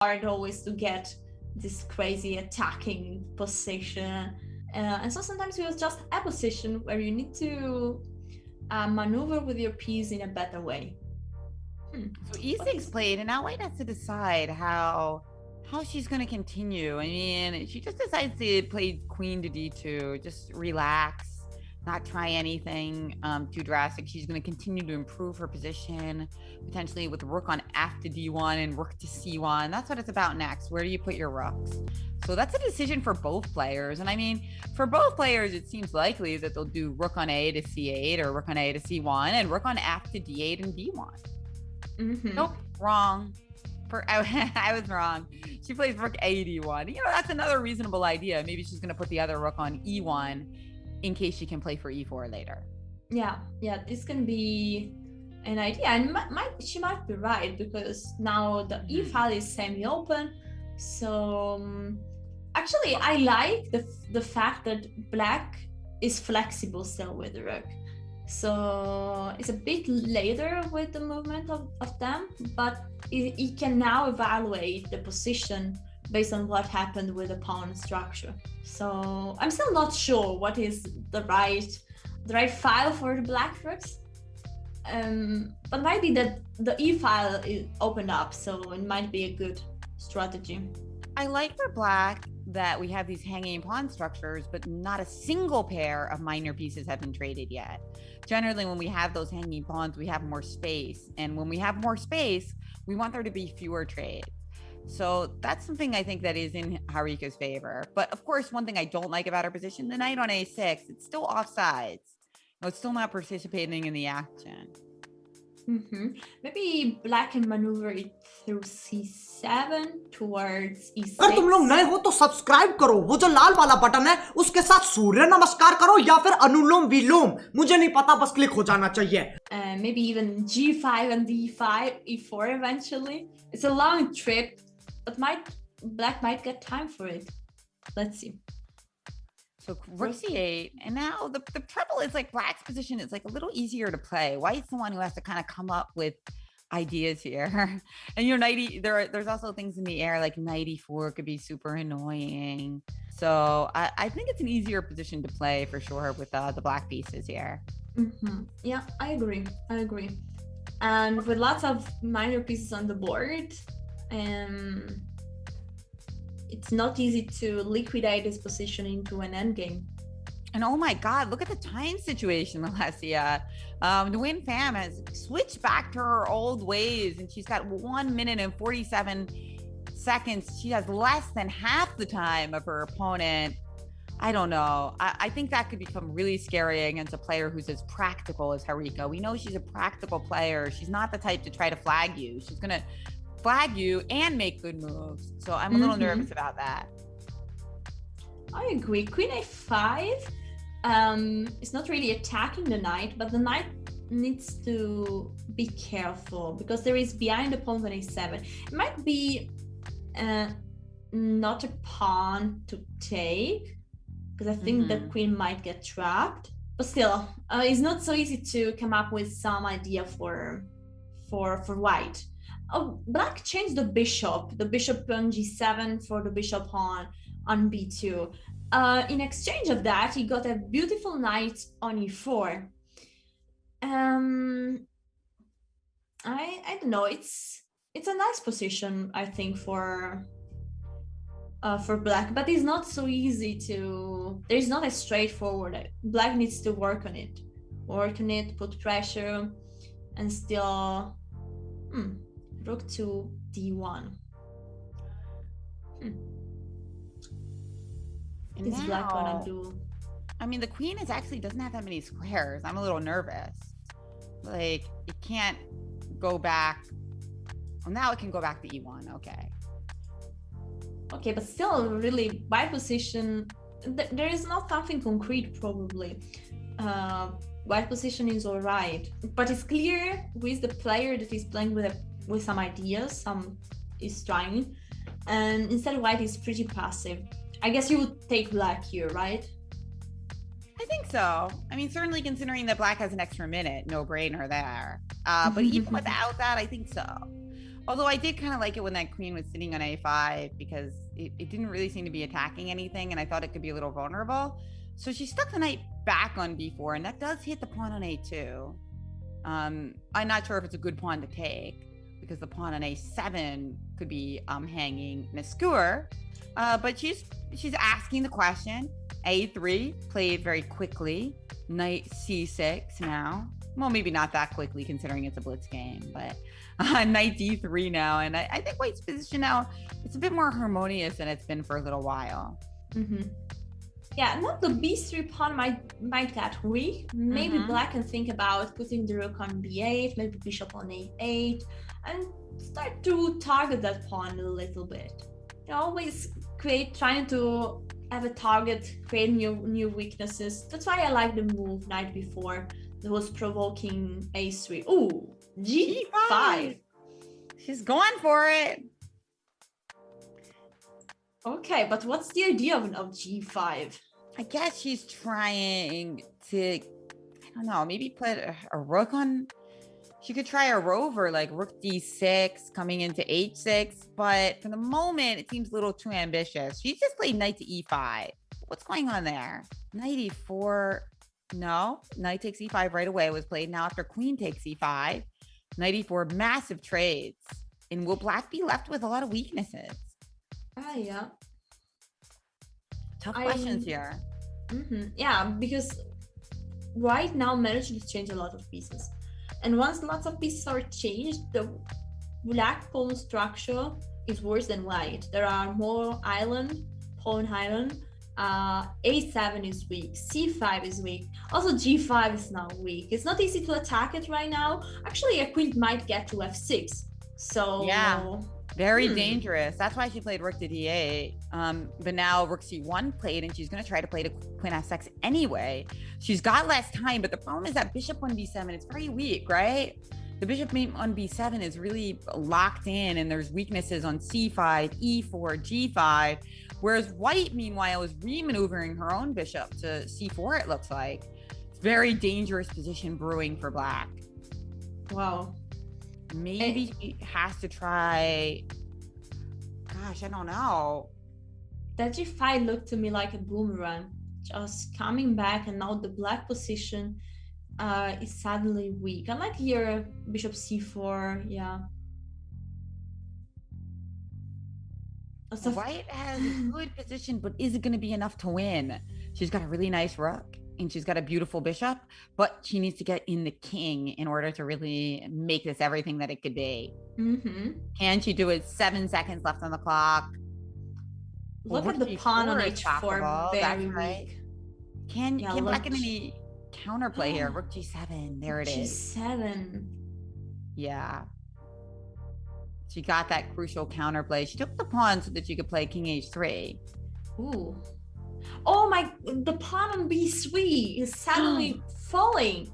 hard always to get this crazy attacking position. And so sometimes it was just a position where you need to maneuver with your piece in a better way. So E6 played, and now White has to decide how she's going to continue. I mean, she just decides to play queen to d2, just relax, not try anything too drastic. She's going to continue to improve her position, potentially with rook on f to d1 and rook to c1. That's what it's about next. Where do you put your rooks? So that's a decision for both players. And I mean, for both players, it seems likely that they'll do rook on a to c8 or rook on a to c1 and rook on f to d8 and d1. Nope, wrong. I was wrong. She plays rook a d1. You know, that's another reasonable idea. Maybe she's going to put the other rook on e1 in case she can play for e4 later. Yeah, this can be an idea. And she might be right, because now the e file is semi-open. So actually, I like the fact that black is flexible still with the rook. So it's a bit later with the movement of them, but it can now evaluate the position based on what happened with the pawn structure. So I'm still not sure what is the right file for the black rooks. But might be that the e file is opened up, so it might be a good strategy. I like for black that we have these hanging pawn structures, but not a single pair of minor pieces have been traded yet. Generally, when we have those hanging pawns, we have more space. And when we have more space, we want there to be fewer trades. So that's something I think that is in Harika's favor. But of course, one thing I don't like about her position, the knight on a6, it's still offsides. No, it's still not participating in the action. Maybe black can maneuver it through c7 towards e6. अगर तुम लोग नए हो तो subscribe करो, वो जो लाल वाला बटन है उसके साथ सूर्य नमस्कार करो या फिर अनुलोम विलोम, मुझे नहीं पता, बस क्लिक हो जाना चाहिए. Maybe even g5 and d5, e4 eventually. It's a long trip, but black might get time for it. Let's see. So rook c8, and now the trouble is like black's position is like a little easier to play. White's the one who has to kind of come up with ideas here. And you know, there's also things in the air like knight e4 could be super annoying. So I think it's an easier position to play for sure with the black pieces here. Yeah, I agree. And with lots of minor pieces on the board, it's not easy to liquidate this position into an endgame. And oh my God, look at the time situation, Alessia. Nguyen Pham has switched back to her old ways, and she's got 1 minute and 47 seconds. She has less than half the time of her opponent. I don't know. I think that could become really scary against a player who's as practical as Harika. We know she's a practical player. She's not the type to try to flag you. She's going to flag you and make good moves. So I'm a little nervous about that. I agree. Queen a5 is not really attacking the knight, but the knight needs to be careful because there is behind the pawn on a7. It might be not a pawn to take, because I think the queen might get trapped. But still, it's not so easy to come up with some idea for white. Oh, black changed the bishop on g7 for the bishop on b2. In exchange of that, he got a beautiful knight on e4. I don't know. It's a nice position, I think, for black, but it's not so easy to. There's not a straightforward. Black needs to work on it, put pressure, and still. Rook to d1. What's black gonna do? I mean, the queen doesn't have that many squares. I'm a little nervous. Like, it can't go back. Well, now it can go back to e1. Okay, but still, really, white position. There is not something concrete, probably. White position is all right, but it's clear with the player that is playing with some ideas, some is trying, and instead white is pretty passive. I guess you would take black here, right? I think so. I mean, certainly considering that black has an extra minute, no brainer there. But even without that, I think so. Although I did kind of like it when that queen was sitting on a5 because it didn't really seem to be attacking anything, and I thought it could be a little vulnerable. So she stuck the knight back on b4, and that does hit the pawn on a2. I'm not sure if it's a good pawn to take because the pawn on a7 could be hanging in a skewer. But she's asking the question. a3 played very quickly. Knight c6 now. Well, maybe not that quickly considering it's a blitz game, but knight d3 now. And I think white's position now, it's a bit more harmonious than it's been for a little while. Mm-hmm. Yeah, now the b3 pawn might get weak. Maybe black can think about putting the rook on b8, maybe bishop on a8, and start to target that pawn a little bit. You know, always trying to have a target, create new weaknesses. That's why I like the move knight b4. That was provoking a3. Ooh, g5. She's going for it. Okay, but what's the idea of g5? I guess she's trying to, I don't know, maybe put a rook on. She could try a rover like rook d6 coming into h6, but for the moment, it seems a little too ambitious. She just played knight to e5. What's going on there? Knight e4. No, knight takes e5 right away was played. Now after queen takes e5, knight e4, massive trades. And will black be left with a lot of weaknesses? Yeah. Tough questions here. Yeah, because right now managed to change a lot of pieces. And once lots of pieces are changed, the black pawn structure is worse than white. There are more pawn island. A7 is weak, C5 is weak. Also G5 is now weak. It's not easy to attack it right now. Actually, a queen might get to F6. So yeah, very dangerous. That's why she played rook to D8. But now rook C1 played, and she's going to try to play to queen F6 anyway. She's got less time, but the problem is that bishop on B7, it's very weak, right? The bishop on B7 is really locked in, and there's weaknesses on C5, E4, G5. Whereas white, meanwhile, is re-maneuvering her own bishop to C4, it looks like. It's very dangerous position brewing for black. Wow. Maybe she has to try... Gosh, I don't know. That G5 looked to me like a boomerang. Just coming back, and now the black position is suddenly weak. I like here bishop C4, yeah. So white has a good position, but is it going to be enough to win? She's got a really nice rook, and she's got a beautiful bishop, but she needs to get in the king in order to really make this everything that it could be. Can she do it? 7 seconds left on the clock. Look at the pawn on h4, very weak. Can black get any counterplay here? Rook g7, there it is. G7. Yeah. She got that crucial counterplay. She took the pawn so that she could play king h3. Ooh. Oh my, the pawn on b3 is suddenly falling.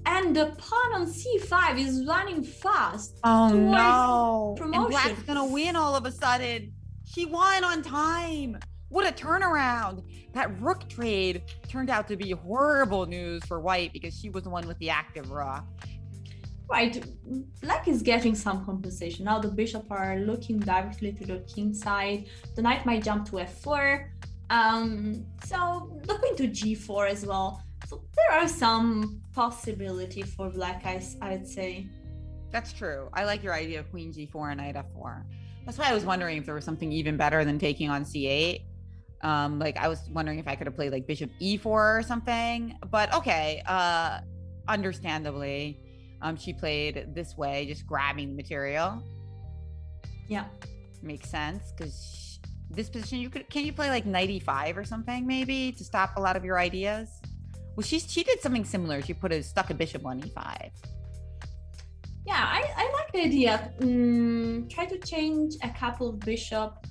And the pawn on c5 is running fast. Oh no. Promotion. And black's gonna win all of a sudden. She won on time. What a turnaround. That rook trade turned out to be horrible news for white because she was the one with the active rook. Right, black is getting some compensation. Now the bishop are looking directly to the king side. The knight might jump to f4. So the queen to g4 as well. So there are some possibility for black, I'd say. That's true. I like your idea of queen g4 and knight f4. That's why I was wondering if there was something even better than taking on c8. Like I was wondering if I could have played like bishop e4 or something. But okay, understandably. She played this way, just grabbing the material. Yeah. Makes sense, because this position, can you play like knight e5 or something maybe to stop a lot of your ideas? Well, she did something similar. She stuck a bishop on e5. Yeah, I like the idea. Try to change a couple of bishop.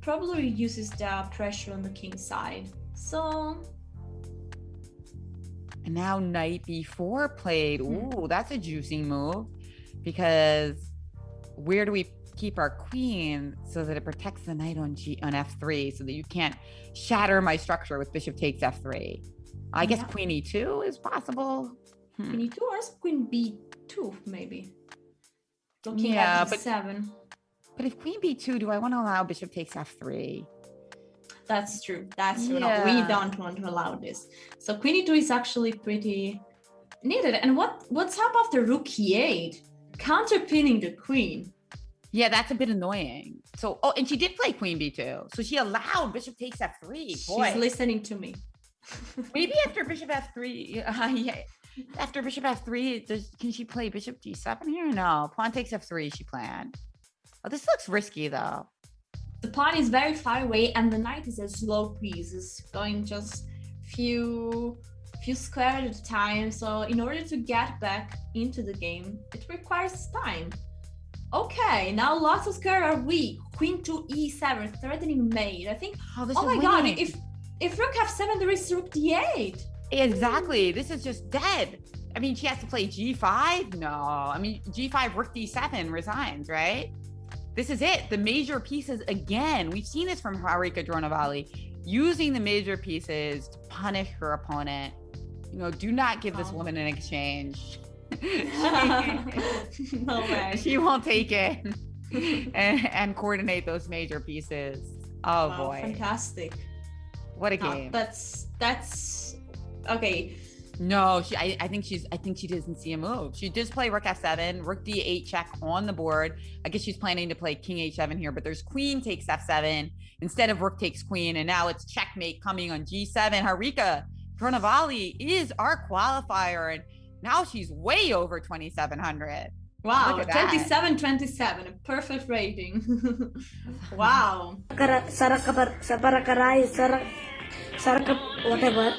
Probably reduces the pressure on the king side. So... And now knight b4 played. Ooh, that's a juicy move, because where do we keep our queen so that it protects the knight on f3 so that you can't shatter my structure with bishop takes f3? I guess queen e2 is possible. Queen e2 or queen b2 maybe. looking Yeah, at d7. But if queen b2, do I want to allow bishop takes f3? That's true. That's true. No, Yeah. we don't want to allow this. So queen e2 is actually pretty needed. And what's up after rook e8? Counterpinning the queen. Yeah, that's a bit annoying. So, oh, and she did play queen b2. So she allowed bishop takes f3. Boy. She's listening to me. Maybe after bishop f3, yeah. After bishop f3, can she play bishop d7 here? No, pawn takes f3 she planned. Oh, this looks risky though. The pawn is very far away and the knight is a slow piece. It's going just few squares at a time. So in order to get back into the game, it requires time. Okay, now lots of squares are weak. Queen to e7, threatening mate. I think, oh my god, if rook f7, there is rook d8. Exactly, this is just dead. I mean, she has to play g5? No, I mean, g5, rook d7 resigns, right? This is it, the major pieces again. We've seen this from Harika Dronavalli, using the major pieces to punish her opponent. You know, do not give this woman an exchange. No way. She won't take it and coordinate those major pieces. Oh wow, boy. Fantastic. What a game. That's okay. No, I think she doesn't see a move. She does play rook f7, rook d8 check on the board. I guess she's planning to play king h7 here, but there's queen takes f7 instead of rook takes queen, and now it's checkmate coming on g7. Harika Dronavalli is our qualifier, and now she's way over 2,700. Wow, 27, a perfect rating. Wow. Whatever.